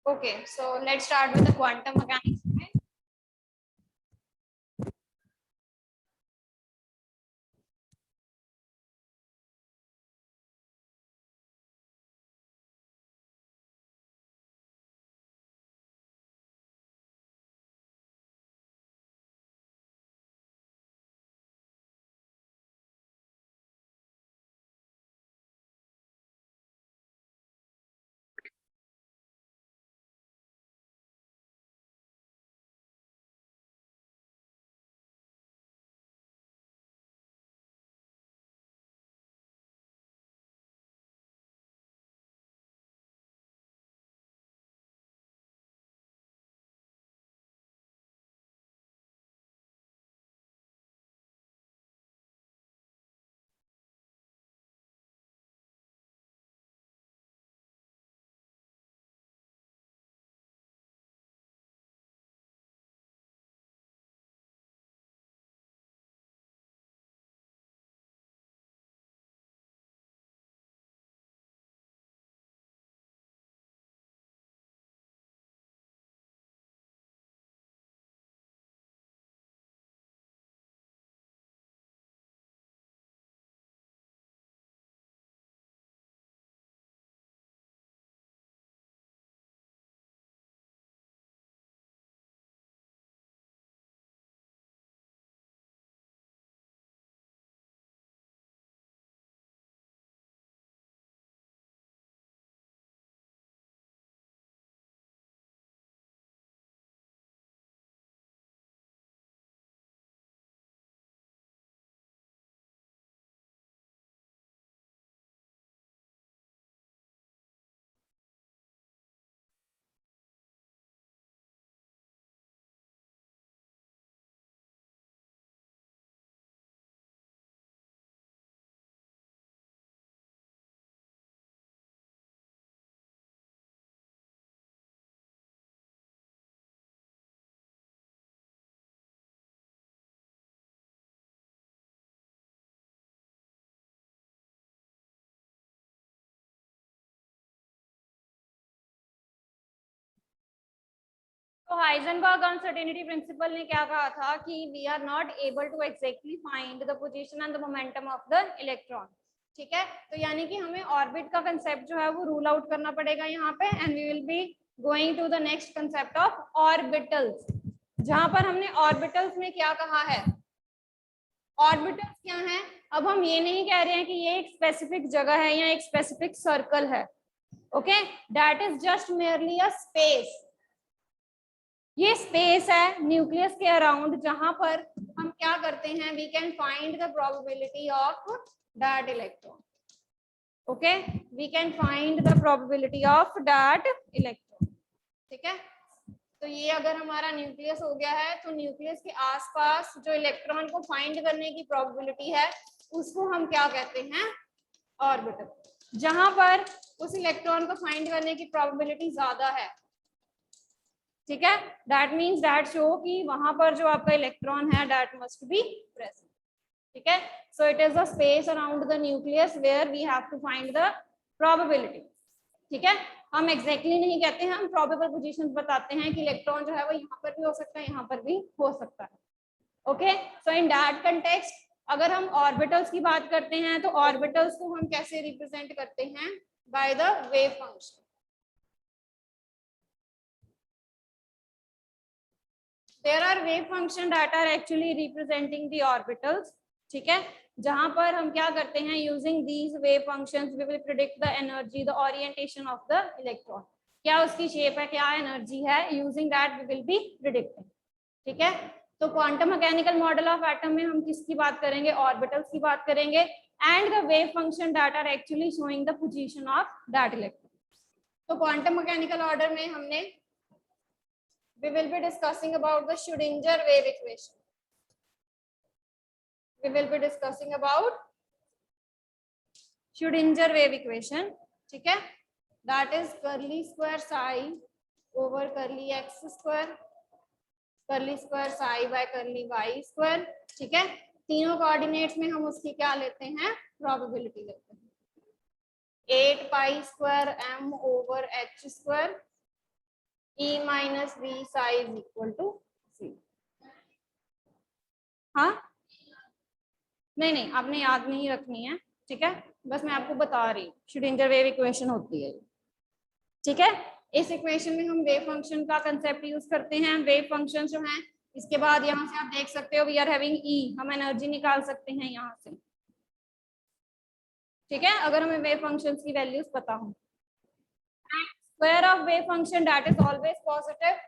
Okay, so let's start with the quantum mechanics. तो Heisenberg uncertainty principle ने क्या कहा था कि we are not able to exactly find the position and the momentum of the electron. ठीक है, तो यानी कि हमें ऑर्बिट का कंसेप्ट जो है वो रूल आउट करना पड़ेगा यहाँ पे, and we will be going to the next concept of orbitals, जहां पर हमने ऑर्बिटल्स में क्या कहा है, ऑर्बिटल्स क्या है। अब हम ये नहीं कह रहे हैं कि ये एक स्पेसिफिक जगह है या एक स्पेसिफिक सर्कल है, okay, that is just merely a space. ये स्पेस है न्यूक्लियस के अराउंड, जहां पर हम क्या करते हैं, we can find the probability of that electron. Okay, we can find the probability of that electron. ठीक है, तो ये अगर हमारा न्यूक्लियस हो गया है, तो न्यूक्लियस के आसपास जो इलेक्ट्रॉन को फाइंड करने की प्रोबेबिलिटी है उसको हम क्या कहते हैं, ऑर्बिटल। जहां पर उस इलेक्ट्रॉन को फाइंड करने की प्रोबेबिलिटी ज्यादा है, ठीक है, दैट मीन्स दैट शो कि वहां पर जो आपका इलेक्ट्रॉन है दैट मस्ट बी प्रेजेंट। ठीक है, so it is the space around the nucleus where we have to find the probability. ठीक है, हम एग्जैक्टली नहीं कहते हैं, हम प्रोबेबल पोजीशंस बताते हैं कि इलेक्ट्रॉन जो है वो यहाँ पर भी हो सकता है, यहाँ पर भी हो सकता है। Okay, so in that context अगर हम ऑर्बिटल्स की बात करते हैं तो ऑर्बिटल्स को हम कैसे रिप्रेजेंट करते हैं, by the wave function. There are wave function that are actually representing the orbitals. ठीक है, जहां पर हम क्या करते हैं, using these wave functions we will predict the energy, the orientation of the electron. क्या उसकी शेप है, क्या एनर्जी है, using that we will be predicting. ठीक है, तो quantum mechanical model of atom में हम किसकी बात करेंगे, ऑर्बिटल्स की बात करेंगे, and the wave function that are actually showing the position of that electron. तो क्वांटम मैकेनिकल ऑर्डर में हमने we will be discussing about the Schrödinger wave equation. We will be discussing about Schrödinger wave equation. ठीक है, that is curly square psi over curly x square, curly square psi by curly y square. ठीक है, तीनों coordinates में हम उसकी क्या लेते हैं, प्रोबेबिलिटी लेते हैं। 8 pi square m over h square e minus v psi is equal to c। हाँ नहीं नहीं आपने याद नहीं रखनी है, ठीक है, बस मैं आपको बता रही हूँ श्रोडिंगर वेव इक्वेशन होती है, ठीक है। इस इक्वेशन में हम वेव फंक्शन का कंसेप्ट यूज करते हैं। वेव फंक्शन जो है, इसके बाद यहाँ से आप देख सकते हो वी आर हैविंग ई, हम एनर्जी निकाल सकते हैं यहाँ से, ठीक है, अगर हमें वेव फंक्शंस की वैल्यूज पता हो। Square of wave function that is always positive,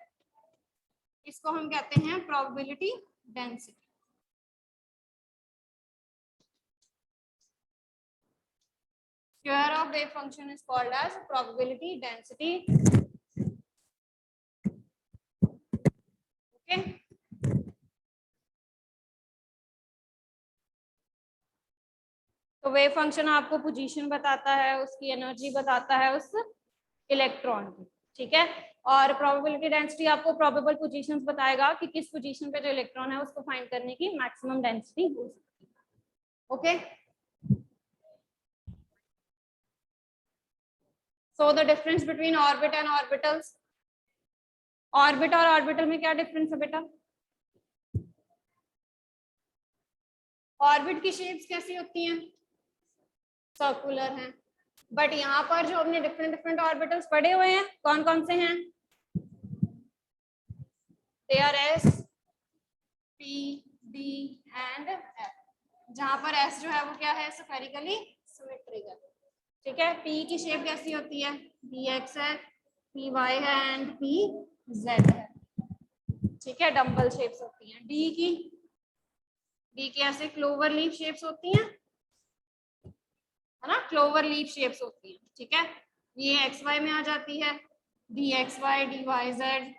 इसको हम कहते हैं probability density. Square of wave function is called as probability density. Okay. तो वेव फंक्शन आपको पोजीशन बताता है, उसकी एनर्जी बताता है उस इलेक्ट्रॉन की, ठीक है, और प्रोबेबिलिटी डेंसिटी आपको प्रोबेबल पोजीशंस बताएगा कि किस पोजीशन पे जो इलेक्ट्रॉन है उसको फाइंड करने की मैक्सिमम डेंसिटी हो सकती है। Okay, so the difference between orbit and orbitals. Orbit और ऑर्बिटल में क्या डिफरेंस है बेटा? ऑर्बिट की शेप्स कैसी होती हैं? सर्कुलर हैं, बट यहाँ पर जो हमने डिफरेंट डिफरेंट ऑर्बिटल्स पढ़े हुए हैं, कौन कौन से हैं? They R S, P, D and F, जहां पर एस जो है वो क्या है? स्फेरिकली सिमेट्रिकल, ठीक है। पी की शेप कैसी होती है? पी एक्स है, पी वाई है एंड पी जेड है, ठीक है, डम्बल शेप्स होती हैं। डी की ऐसे क्लोवर लीफ शेप्स होती हैं, है ना, क्लोवर लीफ शेप्स होती हैं, ठीक है, ये एक्स वाई में आ जाती है, D X Y, D Y Z,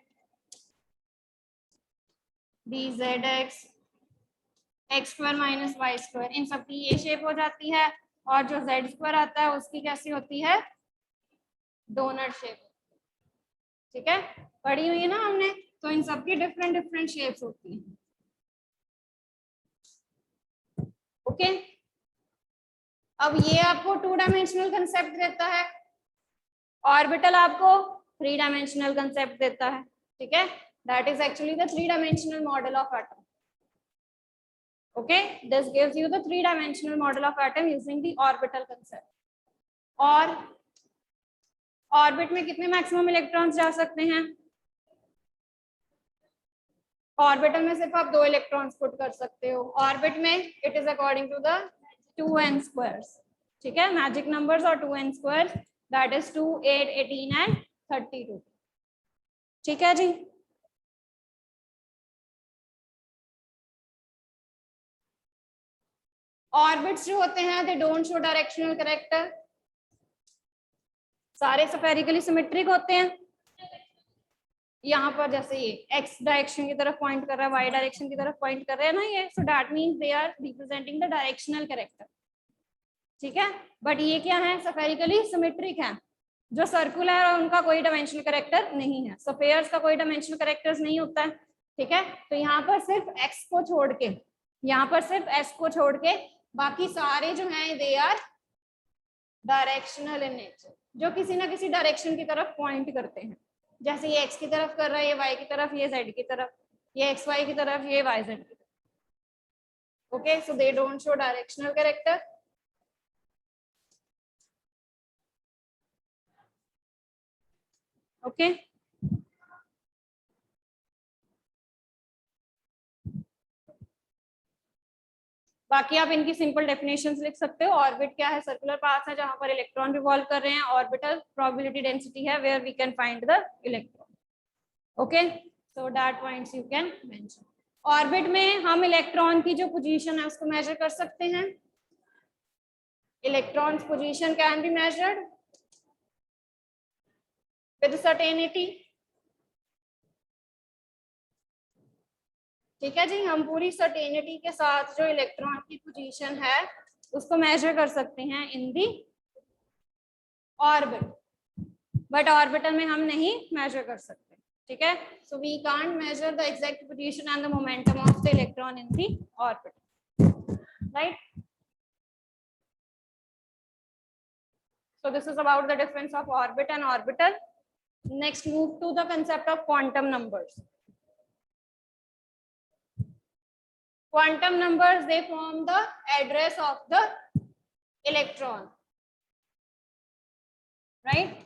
D Z X, X square minus Y square, इन सब की ये शेप हो जाती है। और जो जेड स्क्वायर आता है उसकी कैसी होती है? डोनट शेप, ठीक है, पढ़ी हुई है ना हमने। तो इन सब की डिफरेंट डिफरेंट शेप्स होती हैं। ओके, अब ये आपको 2 डायमेंशनल कंसेप्ट देता है, ऑर्बिटल आपको 3 डायमेंशनल कंसेप्ट देता है, ठीक है, that is actually the 3 dimensional model of atom. Okay, this gives you the 3-dimensional model of atom using the orbital concept. और ऑर्बिट में कितने मैक्सिमम इलेक्ट्रॉन्स जा सकते हैं? ऑर्बिटल में सिर्फ आप 2 इलेक्ट्रॉन्स पुट कर सकते हो। ऑर्बिट में it is according to the 2n squares, ठीक है, मैजिक नंबर्स और 2n squares, that is 2, 8, 18 and 32, ठीक है जी। ऑर्बिट्स जो होते हैं they don't show directional character, सारे स्फेरिकली सिमेट्रिक होते हैं। यहाँ पर जैसे ये एक्स डायरेक्शन की तरफ पॉइंट कर रहा है, वाई डायरेक्शन की तरफ पॉइंट कर रहे हैं ना ये, so that means they are representing the directional character, ठीक है, बट ये क्या है? स्फेरिकली सिमेट्रिक है। जो सर्कुलर है उनका कोई डायमेंशनल कैरेक्टर नहीं है, स्फीयर्स का कोई डायमेंशनल कैरेक्टर्स नहीं होता है, ठीक है। तो यहाँ पर सिर्फ एक्स को छोड़ के, यहाँ पर सिर्फ एस को छोड़ के बाकी सारे जो हैं they are directional in nature, जो किसी ना किसी डायरेक्शन की तरफ पॉइंट करते हैं। जैसे ये एक्स की तरफ कर रहा है, ये वाई की तरफ, ये जेड की तरफ, ये एक्स वाई की तरफ, ये वाई जेड की तरफ। Okay, so they don't show directional character. Okay, बाकी आप इनकी सिंपल डेफिनेशंस लिख सकते हो। ऑर्बिट क्या है? सर्कुलर पाथ है जहां पर इलेक्ट्रॉन रिवॉल्व कर रहे हैं। ऑर्बिटल प्रोबेबिलिटी डेंसिटी है where we can find the electron. Okay, so that points you can mention. Orbit में हम इलेक्ट्रॉन की जो पोजीशन है उसको मेजर कर सकते हैं। Electrons position can be measured with certainty, ठीक है जी, हम पूरी सर्टेनिटी के साथ जो इलेक्ट्रॉन की पोजीशन है उसको मेजर कर सकते हैं in the orbit, but orbital में हम नहीं मेजर कर सकते, ठीक है। So we can't measure the exact position and the momentum of the electron in the orbit, right. So this is about the difference of orbit and orbital. Next, move to the concept of quantum numbers. Quantum numbers, they form the address of the electron, right?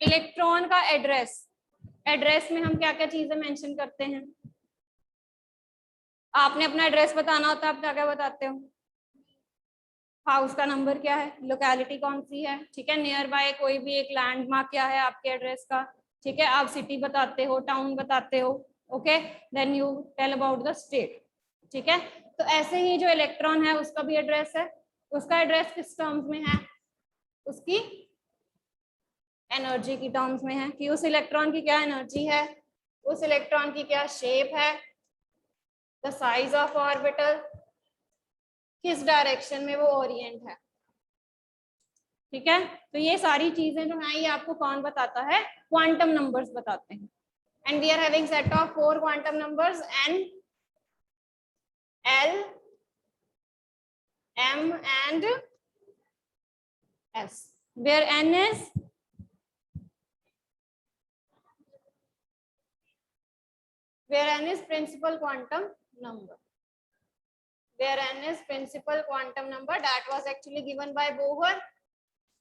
Electron का address, address में हम क्या क्या चीजें mention करते हैं? आपने अपना एड्रेस बताना होता है, आप क्या क्या बताते हो? हाउस का नंबर क्या है, लोकेलिटी कौन सी है, ठीक है, नियर बाय कोई भी एक लैंडमार्क क्या है आपके एड्रेस का, ठीक है, आप सिटी बताते हो, टाउन बताते हो, okay, then you tell about the state, ठीक है। तो ऐसे ही जो इलेक्ट्रॉन है उसका भी एड्रेस है, उसका एड्रेस किस टर्म्स में है? उसकी एनर्जी की टर्म्स में है कि उस इलेक्ट्रॉन की क्या एनर्जी है, उस इलेक्ट्रॉन की क्या शेप है, द साइज ऑफ ऑर्बिटल, किस डायरेक्शन में वो ओरिएंट है, ठीक है। तो ये सारी चीजें जो हैं ये आपको कौन बताता है? क्वांटम नंबर्स बताते हैं। And we are having set of 4 quantum numbers, N, L, M and S, where N is principal quantum number, where N is principal quantum number that was actually given by Bohr।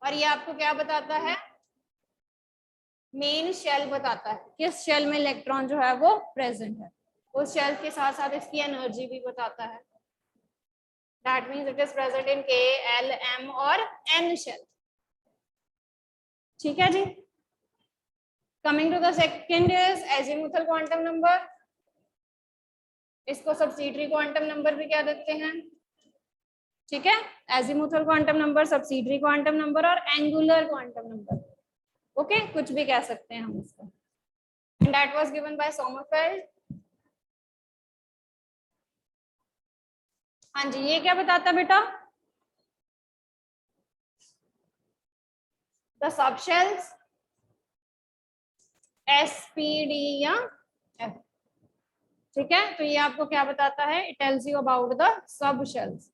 और ये आपको क्या बताता है? Main shell बताता है, किस shell में इलेक्ट्रॉन जो है वो प्रेजेंट है, उस शेल के साथ साथ इसकी एनर्जी भी बताता है। That means it is present in K, L, M और N शेल, ठीक है जी। Coming to the second is azimuthal quantum number, इसको सब्सिडियरी क्वांटम नंबर भी क्या देते हैं, ठीक है, azimuthal quantum number, subsidiary quantum number और एंगुलर क्वांटम नंबर, ओके, कुछ भी कह सकते हैं हम इसको। And that was given by Sommerfeld. हाँ जी, ये क्या बताता बेटा? The subshells S, P, D या एफ, ठीक है। तो ये आपको क्या बताता है? It tells you about the sub shells,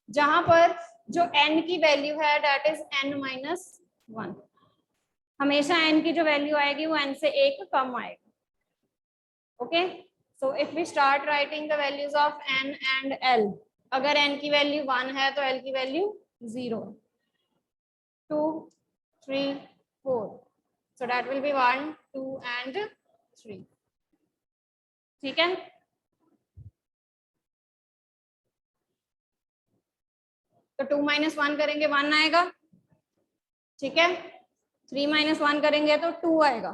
जहां पर जो n की वैल्यू है दैट इज n-1, हमेशा n की जो वैल्यू आएगी वो n से 1 कम आएगा, okay. So if we start writing the values of n and l, अगर n की वैल्यू 1 है तो l की value 0, 2, 3, 4, so that will be 1, 2 and 3, ठीक है। तो 2 - 1 करेंगे 1 आएगा, ठीक है, 3 - 1 करेंगे तो 2 आएगा,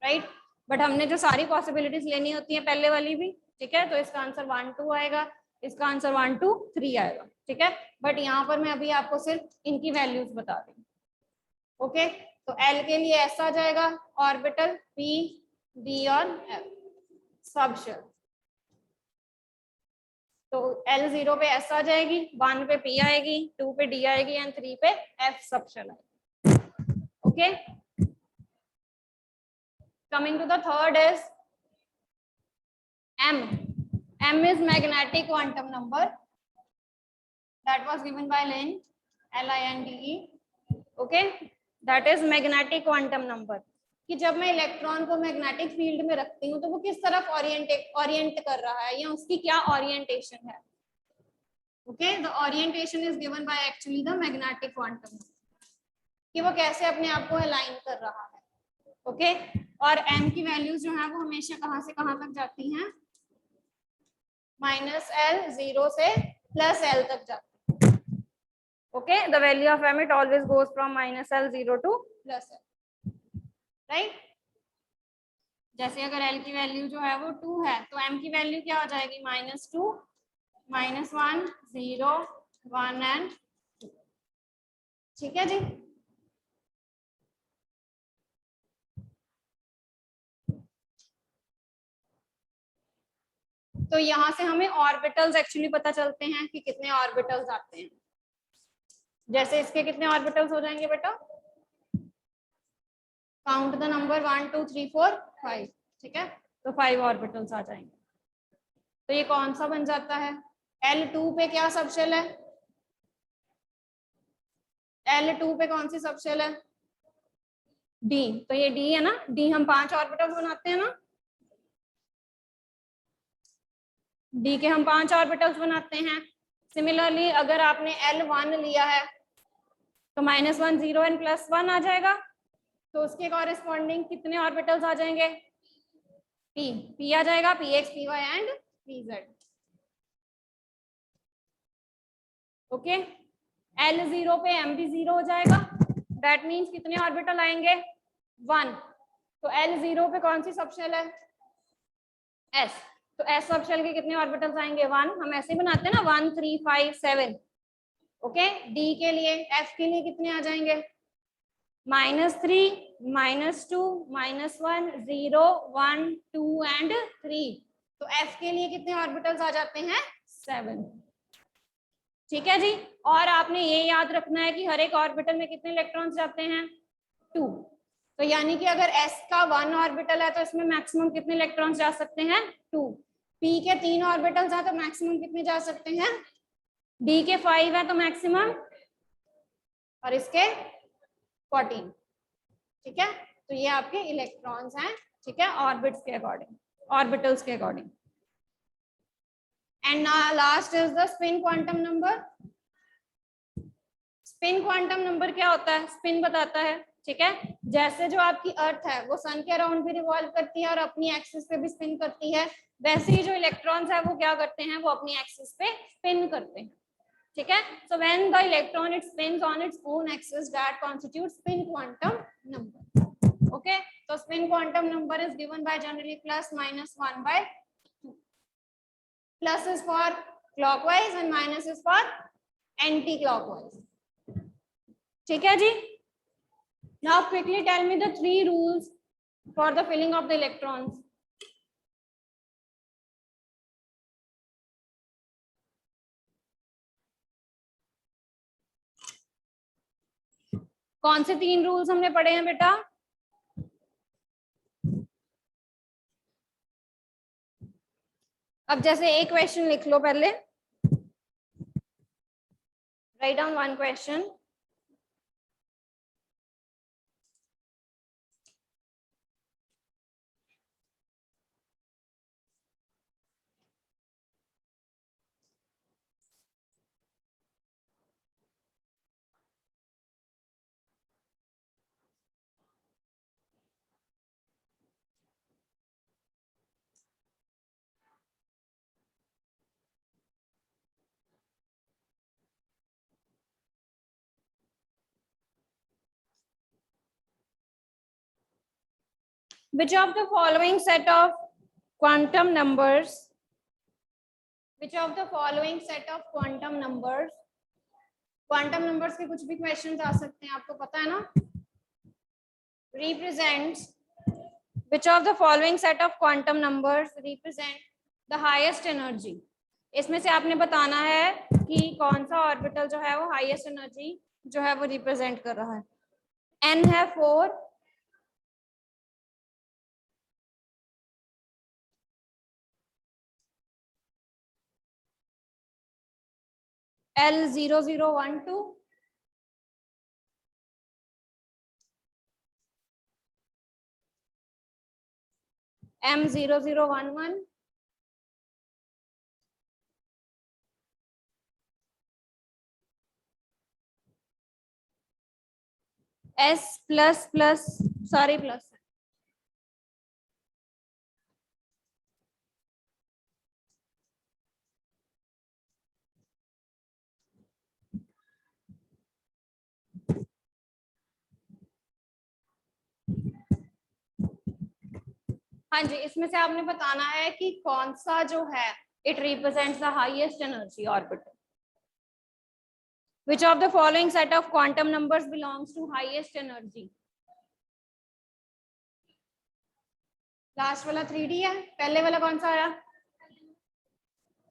राइट। बट हमने जो सारी पॉसिबिलिटीज लेनी होती है पहले वाली भी, ठीक है, तो इसका आंसर 1, 2 आएगा, इसका आंसर 1, 2, 3 आएगा, ठीक है। बट यहाँ पर मैं अभी आपको सिर्फ इनकी वैल्यूज बता रही हूँ, ओके। तो L के लिए S आ जाएगा, ऑर्बिटल P, D और F, सब शेल। तो L 0 पे S आ जाएगी, 1 पे P आएगी, 2 पे D आएगी एंड 3 पे F सब शेल आएगी, okay. Coming to the third is M. M is magnetic quantum number that was given by Linde, Linde, okay, that is magnetic quantum number, कि जब मैं इलेक्ट्रॉन को मैग्नेटिक फील्ड में रखती हूँ तो वो किस तरफ ओरिएंट कर रहा है या उसकी क्या ओरिएंटेशन है, okay. The orientation is given by actually the magnetic quantum number, कि वो कैसे अपने आप को अलाइन कर रहा है, ओके। और m की वैल्यूज जो है वो हमेशा कहां से कहां तक जाती हैं? -L, 0 से +L तक जाती है, okay. The value of m, it always goes from -L, 0 to +L, right. जैसे अगर L की वैल्यू जो है वो 2 है तो m की वैल्यू क्या हो जाएगी? -2, -1, 0, 1 एंड 2, ठीक है जी। तो यहाँ से हमें ऑर्बिटल्स एक्चुअली पता चलते हैं कि कितने ऑर्बिटल्स आते हैं। जैसे इसके कितने ऑर्बिटल्स हो जाएंगे बेटा? काउंट द नंबर 1, 2, 3, 4, 5, ठीक है। तो 5 ऑर्बिटल्स आ जाएंगे। तो ये कौन सा बन जाता है? L2 पे क्या सबशेल है? L2 पे कौन सी सबशेल है? D। तो ये D है ना, D हम 5 ऑर्बिटल्स बनाते हैं ना, D के हम 5 ऑर्बिटल्स बनाते हैं। सिमिलरली अगर आपने L1 लिया है तो -1 0 एंड +1 आ जाएगा, तो उसके कॉरेस्पॉन्डिंग कितने ऑर्बिटल्स आ जाएंगे? P आ जाएगा, Px Py and Pz। Okay, L0 पे M भी 0 हो जाएगा, दैट मीन्स कितने ऑर्बिटल आएंगे? 1। तो L0 पे कौन सी सबशेल है? S। तो S सबशेल के कितने ऑर्बिटल्स आएंगे? 1। हम ऐसे ही बनाते हैं ना, 1 3 5 7। ओके, D के लिए, F के लिए कितने आ जाएंगे? -3 -2 -1 0 1 2 एंड 3। तो F के लिए कितने ऑर्बिटल्स आ जाते हैं? 7। ठीक है जी। और आपने ये याद रखना है कि हर एक ऑर्बिटल में कितने इलेक्ट्रॉन्स जाते हैं? 2। तो यानी कि अगर S का 1 ऑर्बिटल है तो इसमें मैक्सिमम कितने इलेक्ट्रॉन्स जा सकते हैं? 2। P के 3 ऑर्बिटल्स हैं तो मैक्सिमम कितने जा सकते हैं? D के 5 है तो मैक्सिमम, और इसके 14। ठीक है, तो ये आपके इलेक्ट्रॉन्स हैं। ठीक है, ऑर्बिट्स के अकॉर्डिंग, ऑर्बिटल्स के according. And last is the spin quantum number. Spin quantum number क्या होता है? स्पिन बताता है। ठीक है, जैसे जो आपकी अर्थ है वो सन के अराउंड भी रिवॉल्व करती है और अपनी एक्सिस पे भी स्पिन करती है, वैसे ही जो इलेक्ट्रॉन्स है वो क्या करते हैं? वो अपनी एक्सिस पे स्पिन करते हैं। ठीक है, so when the electron it spins on its own axis, that constitutes spin quantum number. Okay, so spin quantum number is given by generally +(-1/2). Plus is for clockwise and minus is for anti-clockwise. ठीक है जी। Now quickly tell me the 3 rules for the filling of the electrons. कौन से 3 rules हमने पढ़े हैं बेटा? अब जैसे एक क्वेश्चन लिख लो पहले, write down 1 question. Which of the following set of quantum numbers, which of the following set of quantum numbers, quantum numbers के कुछ भी क्वेश्चंस आ सकते हैं, आपको पता है ना, represents, which of the following set of quantum numbers represent the highest energy? इसमें से आपने बताना है कि कौन सा ऑर्बिटल जो है वो हाईएस्ट एनर्जी जो है वो रिप्रेजेंट कर रहा है। N है 4, L0012, M0011, S++, सारे प्लस है। हाँ जी, इसमें से आपने बताना है कि कौन सा जो है it represents the highest energy orbital. Which of the following set of quantum numbers belongs to highest energy? Last वाला 3D है, पहले वाला कौन सा आया?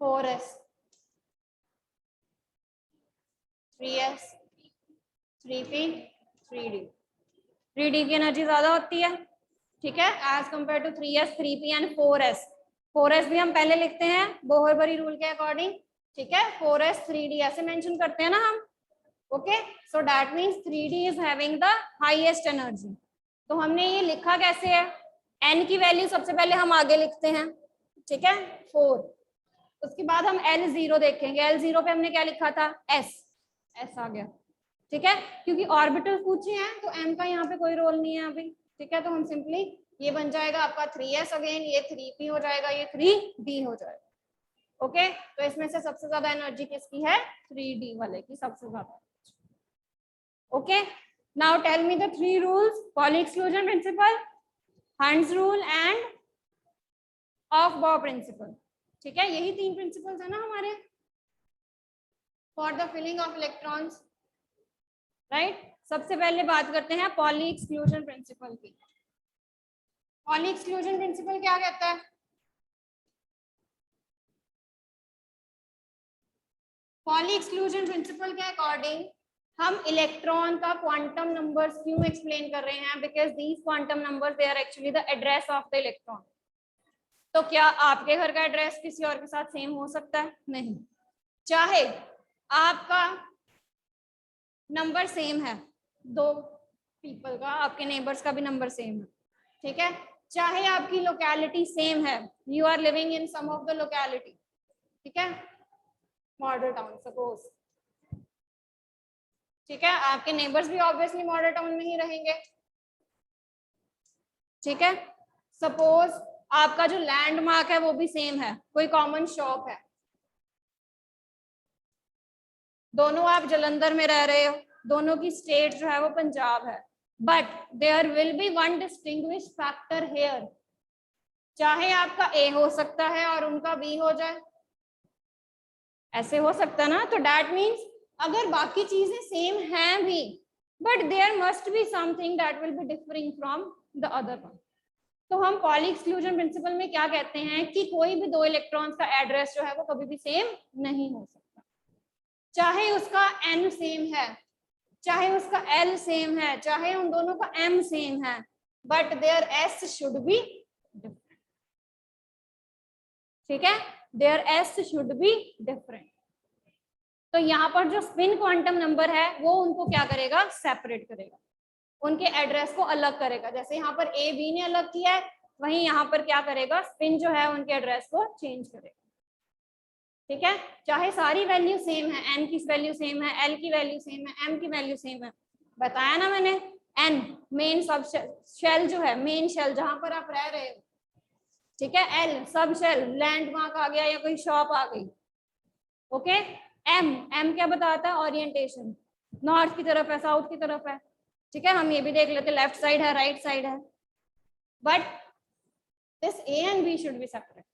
4s, 3s, 3p, 3d। 3d की एनर्जी ज्यादा होती है। ठीक है, as compare to 3s, 3p and 4s। 4s भी हम पहले लिखते हैं बोहर-बरी रूल के अकॉर्डिंग, ठीक है, 4s 3d ऐसे मेंशन करते हैं ना हम। Okay, so that means 3d is having the highest energy. तो हमने ये लिखा कैसे है, n की वैल्यू सबसे पहले हम आगे लिखते हैं, ठीक है 4, उसके बाद हम L0 देखेंगे। L0 पे हमने क्या लिखा था, s आ गया, ठीक है, क्योंकि ऑर्बिटल पूछे हैं तो m का यहाँ पे कोई रोल नहीं है अभी, ठीक है, तो हम सिंपली ये बन जाएगा आपका 3s, अगेन ये 3p हो जाएगा, ये 3d हो जाएगा। ओके, तो इसमें से सबसे ज्यादा एनर्जी किसकी है, 3d वाले की सबसे ज्यादा। Okay, now tell me the 3 rules, Pauli exclusion principle, Hund's rule and Aufbau principle. ठीक है, यही 3 प्रिंसिपल्स है ना हमारे for the filling of electrons, right. सबसे पहले बात करते हैं पॉली एक्सक्लूजन प्रिंसिपल की। पॉली एक्सक्लूजन प्रिंसिपल क्या कहता है, पॉली एक्सक्लूजन प्रिंसिपल के अकॉर्डिंग हम इलेक्ट्रॉन का क्वांटम नंबर्स क्यों एक्सप्लेन कर रहे हैं, because these quantum numbers they are actually the address of the electron. तो क्या आपके घर का एड्रेस किसी और के साथ सेम हो सकता है, नहीं। चाहे आपका नंबर सेम है, 2 पीपल का, आपके नेबर्स का भी नंबर सेम है, ठीक है, चाहे आपकी लोकेलिटी सेम है, you are living in some of the locality, ठीक है, मॉडल टाउन सपोज, ठीक है, आपके नेबर्स भी ऑब्वियसली मॉडल टाउन में ही रहेंगे, ठीक है। सपोज आपका जो लैंडमार्क है वो भी सेम है, कोई कॉमन शॉप है, दोनों आप जलंधर में रह रहे हो, दोनों की स्टेट जो है वो पंजाब है, but there will be one distinguish factor here, चाहे आपका ए हो सकता है और उनका बी हो जाए, ऐसे हो सकता ना। तो दैट मीन्स अगर बाकी चीजें सेम हैं भी, but there must be something that will be differing from the other one. तो हम पॉली एक्सक्लूजन प्रिंसिपल में क्या कहते हैं कि कोई भी 2 इलेक्ट्रॉन्स का एड्रेस जो है वो कभी भी सेम नहीं हो सकता, चाहे उसका n सेम है, चाहे उसका l सेम है, चाहे उन दोनों का m सेम है, but there s should be different, ठीक है, there s should be different. तो यहाँ पर जो स्पिन क्वांटम नंबर है वो उनको क्या करेगा, सेपरेट करेगा, उनके एड्रेस को अलग करेगा। जैसे यहाँ पर ए बी ने अलग किया है, वहीं यहाँ पर क्या करेगा, स्पिन जो है उनके एड्रेस को चेंज करेगा, ठीक है, चाहे सारी वैल्यू सेम है, n की वैल्यू सेम है, l की वैल्यू सेम है, m की वैल्यू सेम है, बताया ना मैंने। n मेन सब शेल जो है, मेन शेल जहां पर आप रह रहे हो, ठीक है, l सब शेल, लैंडमार्क आ गया या कोई शॉप आ गई, ओके। m क्या बताता है, ओरिएंटेशन, नॉर्थ की तरफ है, साउथ की तरफ है, ठीक है, हम ये भी देख लेते लेफ्ट साइड है, राइट साइड है, but this a and b should be separate,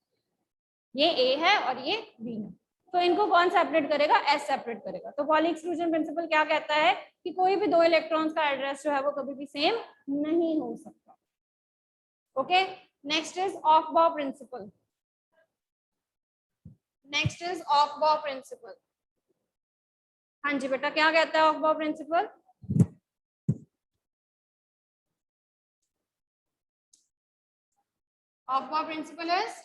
ये a है और ये b है, तो इनको कौन सेपरेट करेगा, s सेपरेट करेगा। तो पॉली एक्सक्लूजन प्रिंसिपल क्या कहता है कि कोई भी 2 इलेक्ट्रॉन्स का एड्रेस जो है वो कभी भी सेम नहीं हो सकता। ओके, नेक्स्ट इज ऑफ बॉ प्रिंसिपल, नेक्स्ट इज ऑफ बॉ प्रिंसिपल। हाँ जी बेटा, क्या कहता है ऑफ बॉ प्रिंसिपल, ऑफ बॉ प्रिंसिपल इज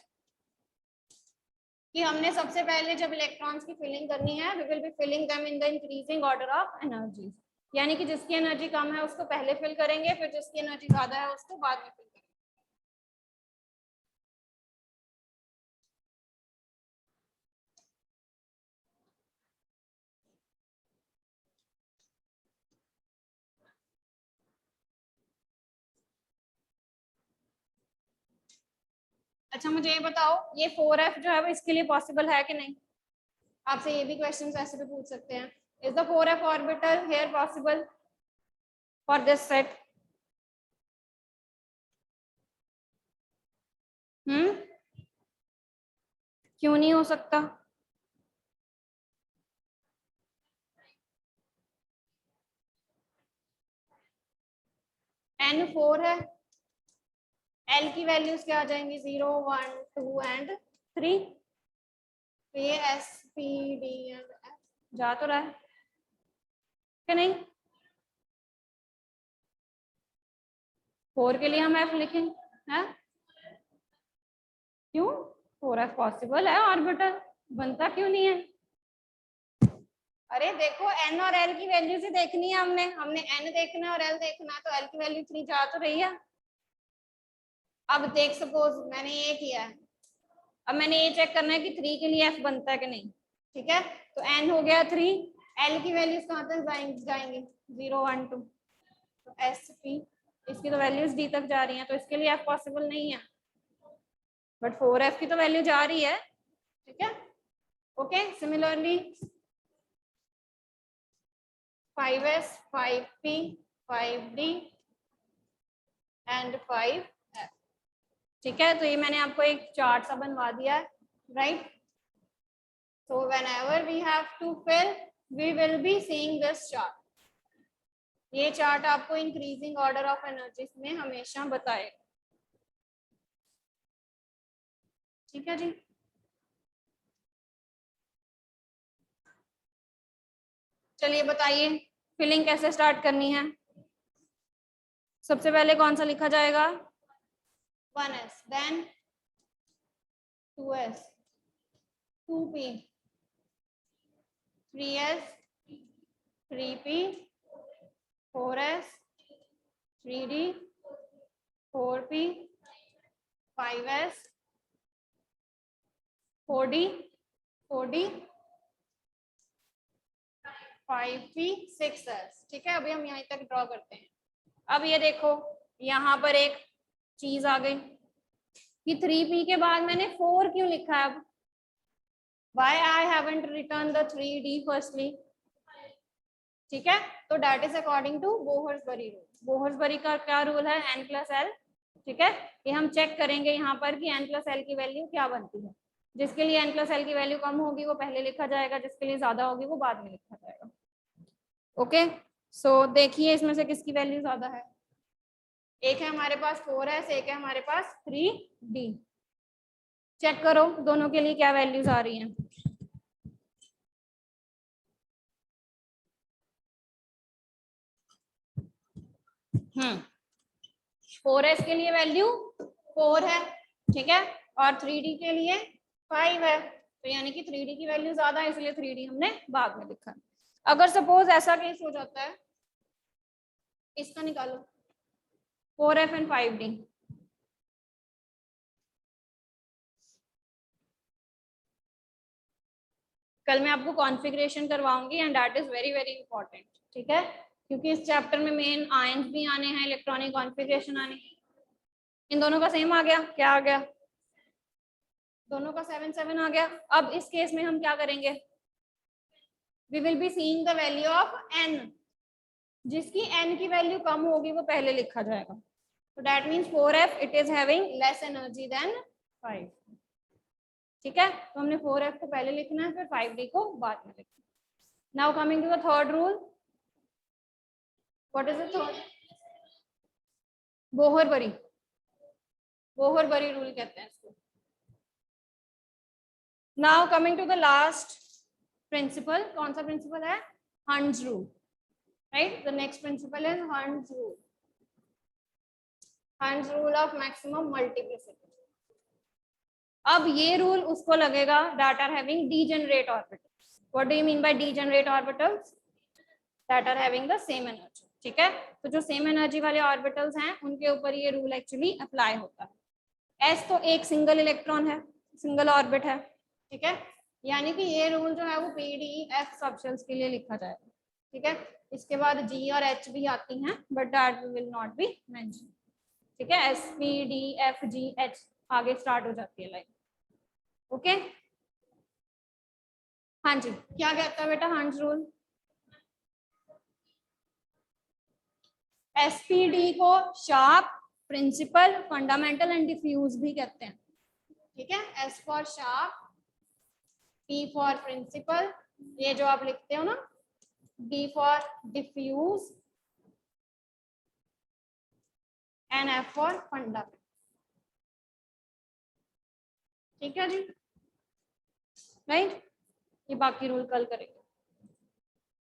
कि हमने सबसे पहले जब इलेक्ट्रॉन्स की फिलिंग करनी है, we will be filling them in the increasing order of energy, यानी कि जिसकी एनर्जी कम है उसको पहले फिल करेंगे, फिर जिसकी एनर्जी ज्यादा है उसको बाद में फिल करेंगे। अच्छा मुझे ये बताओ, ये 4f जो है वो इसके लिए पॉसिबल है कि नहीं, आपसे ये भी क्वेश्चन ऐसे भी पूछ सकते हैं, is the 4f orbital here possible for this set, क्यों नहीं हो सकता, n 4 है, l की वैल्यूज क्या आ जाएंगी, 0 1 2 एंड 3, ये s p d and f जा तो रहा है कि नहीं, 4 के लिए हम f लिखेंगे, है क्यों? 4f पॉसिबल है ऑर्बिटल, बनता क्यों नहीं है? अरे देखो n और l की वैल्यू से देखनी है हमने n देखना है और l देखना है, तो l की वैल्यू 3 जा तो रही है। अब देख सपोज मैंने ये किया है, अब मैंने ये चेक करना है कि 3 के लिए f बनता है कि नहीं, ठीक है? तो n हो गया 3, l की वैल्यूज कहाँ तक जाएंगी 0 1 2, तो sp इसकी तो वैल्यूज d तक जा रही हैं, तो इसके लिए f पॉसिबल नहीं है, बट 4f की तो वैल्यू जा रही है, ठीक है? Okay, similarly 5s 5p 5d and 5f, ठीक है? तो ये मैंने आपको एक चार्ट सा बनवा दिया है, right? So whenever we have to fill, we will be seeing this chart. ये चार्ट आपको इंक्रीजिंग ऑर्डर ऑफ एनर्जीज में हमेशा बताएगा, ठीक है जी? चलिए बताइए फिलिंग कैसे स्टार्ट करनी है। सबसे पहले कौन सा लिखा जाएगा? 1s, then 2s, 2p, 3s, 3p, 4s, 3d, 4p, 5s, 4d, 4d, 5p, 6s, ठीक है? अभी हम यहीं तक ड्रॉ करते हैं। अब ये देखो यहाँ पर एक चीज आ गई कि 3p के बाद मैंने 4 क्यों लिखा है? अब why I haven't written the 3d firstly, ठीक है? तो that is according to Bohr Bury rule. Bohr Bury का क्या रूल है? n plus l, ठीक है? ये हम चेक करेंगे यहाँ पर कि n plus l की वैल्यू क्या बनती है। जिसके लिए n plus l की वैल्यू कम होगी वो पहले लिखा जाएगा, जिसके लिए ज्यादा होगी वो बाद में लिखा जाएगा। ओके, सो देखिए इसमें से किसकी वैल्यू ज्यादा है। एक है हमारे पास 4s, एक है हमारे पास 3d। चेक करो दोनों के लिए क्या वैल्यूज आ रही हैं। हम्म, 4s के लिए वैल्यू 4 है, ठीक है? और 3d के लिए 5 है, तो यानी कि 3d की वैल्यू ज्यादा है, इसलिए 3d हमने बाद में लिखा। अगर सपोज ऐसा केस हो जाता है, इसका निकालो 4f एंड 5d, कल मैं आपको कॉन्फ़िगरेशन करवाऊंगी and that is very very important, ठीक है? क्योंकि इस चैप्टर में मेन आयंस भी आने हैं, इलेक्ट्रॉनिक कॉन्फ़िगरेशन आने। इन दोनों का सेम आ गया, क्या आ गया? दोनों का 7 7 आ गया। अब इस केस में हम क्या करेंगे? We will be seeing the value of n, जिसकी n की वैल्यू कम होगी वो पहले लिखा जाएगा। तो that means 4f it is having less energy than 5, ठीक है? तो हमने 4f को पहले लिखना है, फिर 5d को बाद में लिखना है। Now coming to the third rule, what is the third? Bohr Bury, Bohr Bury rule कहते हैं इसको। Now coming to the last principle, कौन सा प्रिंसिपल है? Hund's rule, right? The next principle is Hund's rule, Hund's rule of maximum multiplicity. अब ये rule उसको लगेगा that are having degenerate orbitals. What do you mean by degenerate orbitals? That are having the same energy, ठीक है? तो जो same energy वाले orbitals हैं उनके ऊपर ये रूल एक्चुअली अप्लाई होता है। एस तो एक सिंगल इलेक्ट्रॉन है, सिंगल ऑर्बिट है, ठीक है? यानी कि ये रूल जो है वो पी डी एफ सबशेल्स के लिए लिखा जाएगा, ठीक है? इसके बाद जी और एच भी आती हैं, but that will not be mention, ठीक है? S P D F G H आगे स्टार्ट हो जाती है लाइन, ओके? हाँ जी, क्या कहता है बेटा हंड्स रूल? एसपीडी को sharp, principal, fundamental and diffuse भी कहते हैं, ठीक है? S for sharp, P for principal, ये जो आप लिखते हो ना, D for diffuse and F for fundamental, ठीक है जी? राइट? ये बाकी रूल कल करेंगे।